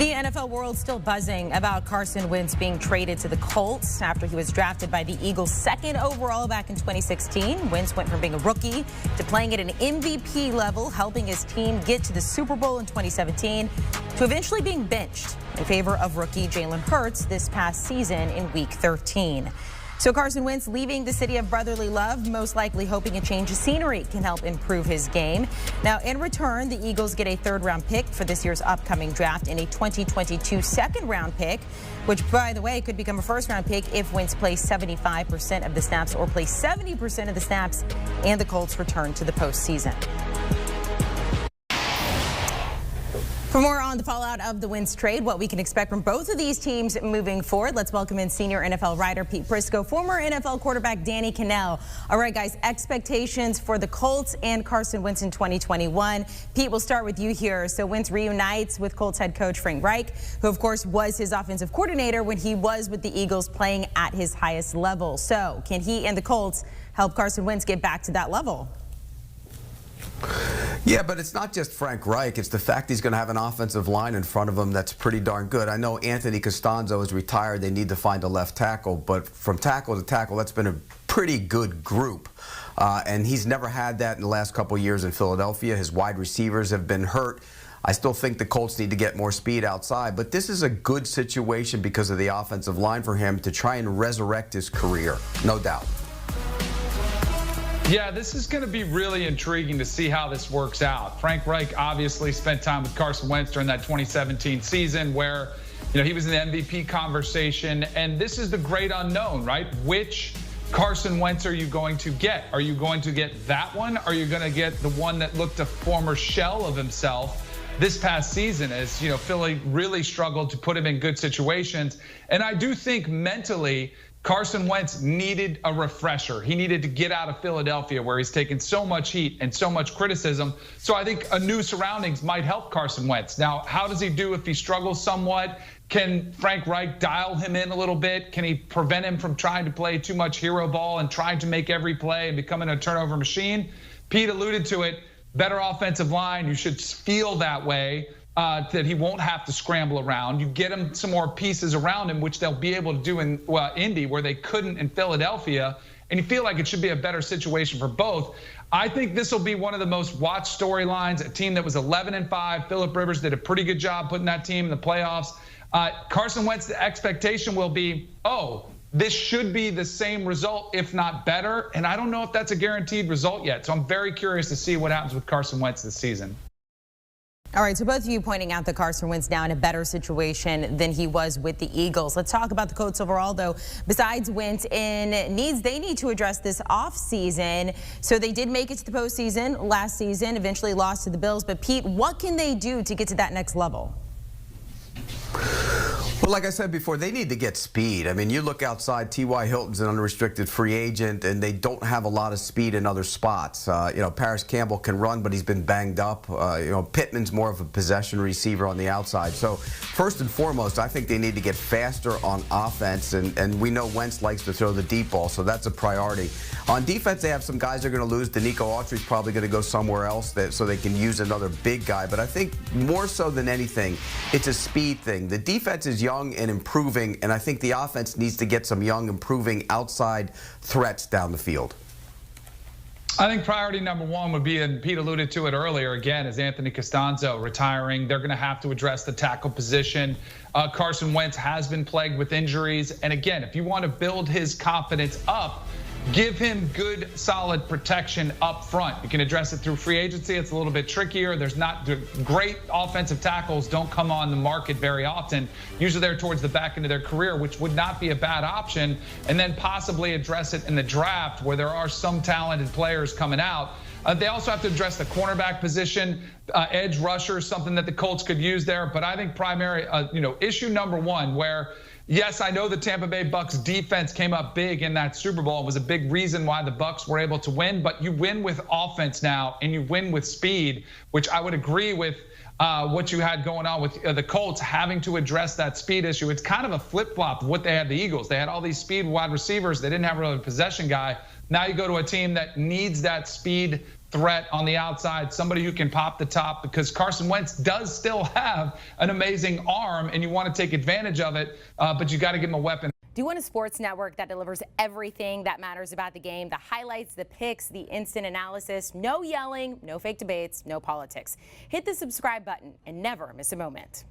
The NFL world still buzzing about Carson Wentz being traded to the Colts after he was drafted by the Eagles second overall back in 2016. Wentz went from being a rookie to playing at an MVP level, helping his team get to the Super Bowl in 2017, to eventually being benched in favor of rookie Jalen Hurts this past season in Week 13. So Carson Wentz leaving the city of brotherly love, most likely hoping a change of scenery can help improve his game. Now, in return, the Eagles get a third-round pick for this year's upcoming draft and a 2022 second-round pick, which, by the way, could become a first-round pick if Wentz plays 75% of the snaps or plays 70% of the snaps and the Colts return to the postseason. For more on the fallout of the Wentz trade, what we can expect from both of these teams moving forward, let's welcome in senior NFL writer Pete Prisco, former NFL quarterback Danny Kanell. All right, guys, expectations for the Colts and Carson Wentz in 2021. Pete, we'll start with you here. So Wentz reunites with Colts head coach Frank Reich, who, of course, was his offensive coordinator when he was with the Eagles playing at his highest level. So can he and the Colts help Carson Wentz get back to that level? Yeah, but it's not just Frank Reich. It's the fact he's going to have an offensive line in front of him that's pretty darn good. I know Anthony Costanzo is retired. They need to find a left tackle. But from tackle to tackle, that's been a pretty good group. And he's never had that in the last couple of years in Philadelphia. His wide receivers have been hurt. I still think the Colts need to get more speed outside. But this is a good situation because of the offensive line for him to try and resurrect his career, no doubt. Yeah, this is going to be really intriguing to see how this works out. Frank Reich obviously spent time with Carson Wentz during that 2017 season where, he was in the MVP conversation. And this is the great unknown, right? Which Carson Wentz are you going to get? Are you going to get that one? Or are you going to get the one that looked a former shell of himself this past season as, Philly really struggled to put him in good situations? And I do think mentally, Carson Wentz needed a refresher. He needed to get out of Philadelphia where he's taken so much heat and so much criticism. So I think a new surroundings might help Carson Wentz. Now, how does he do if he struggles somewhat? Can Frank Reich dial him in a little bit? Can he prevent him from trying to play too much hero ball and trying to make every play and becoming a turnover machine? Pete alluded to it. Better offensive line. You should feel that way. That he won't have to scramble around. You get him some more pieces around him, which they'll be able to do in Indy, where they couldn't in Philadelphia. And you feel like it should be a better situation for both. I think this will be one of the most watched storylines. A team that was 11-5. Phillip Rivers did a pretty good job putting that team in the playoffs. Carson Wentz, the expectation will be, this should be the same result, if not better. And I don't know if that's a guaranteed result yet. So I'm very curious to see what happens with Carson Wentz this season. All right, so both of you pointing out that Carson Wentz now in a better situation than he was with the Eagles. Let's talk about the Colts overall, though. Besides Wentz they need to address this offseason. So they did make it to the postseason last season, eventually lost to the Bills. But Pete, what can they do to get to that next level? Well, like I said before, they need to get speed. I mean, you look outside, T.Y. Hilton's an unrestricted free agent, and they don't have a lot of speed in other spots. Paris Campbell can run, but he's been banged up. Pittman's more of a possession receiver on the outside. So first and foremost, I think they need to get faster on offense, and we know Wentz likes to throw the deep ball, so that's a priority. On defense, they have some guys they're going to lose. Danico Autry's probably going to go somewhere else so they can use another big guy. But I think more so than anything, it's a speed thing. The defense is young and improving, and I think the offense needs to get some young, improving outside threats down the field. I think priority number one would be, and Pete alluded to it earlier again, is Anthony Costanzo retiring. They're going to have to address the tackle position. Carson Wentz has been plagued with injuries. And again, if you want to build his confidence up, give him good, solid protection up front. You can address it through free agency. It's a little bit trickier. There's not great offensive tackles don't come on the market very often. Usually they're towards the back end of their career, which would not be a bad option. And then possibly address it in the draft where there are some talented players coming out. They also have to address the cornerback position, edge rusher, something that the Colts could use there. But I think primary, issue number one where, yes, I know the Tampa Bay Bucks defense came up big in that Super Bowl. It was a big reason why the Bucks were able to win, but you win with offense now and you win with speed, which I would agree with what you had going on with the Colts having to address that speed issue. It's kind of a flip-flop of what they had the Eagles. They had all these speed wide receivers. They didn't have really a possession guy. Now you go to a team that needs that speed threat on the outside, somebody who can pop the top, because Carson Wentz does still have an amazing arm and you want to take advantage of it, but you got to give him a weapon. Do you want a sports network that delivers everything that matters about the game? The highlights, the picks, the instant analysis, no yelling, no fake debates, no politics. Hit the subscribe button and never miss a moment.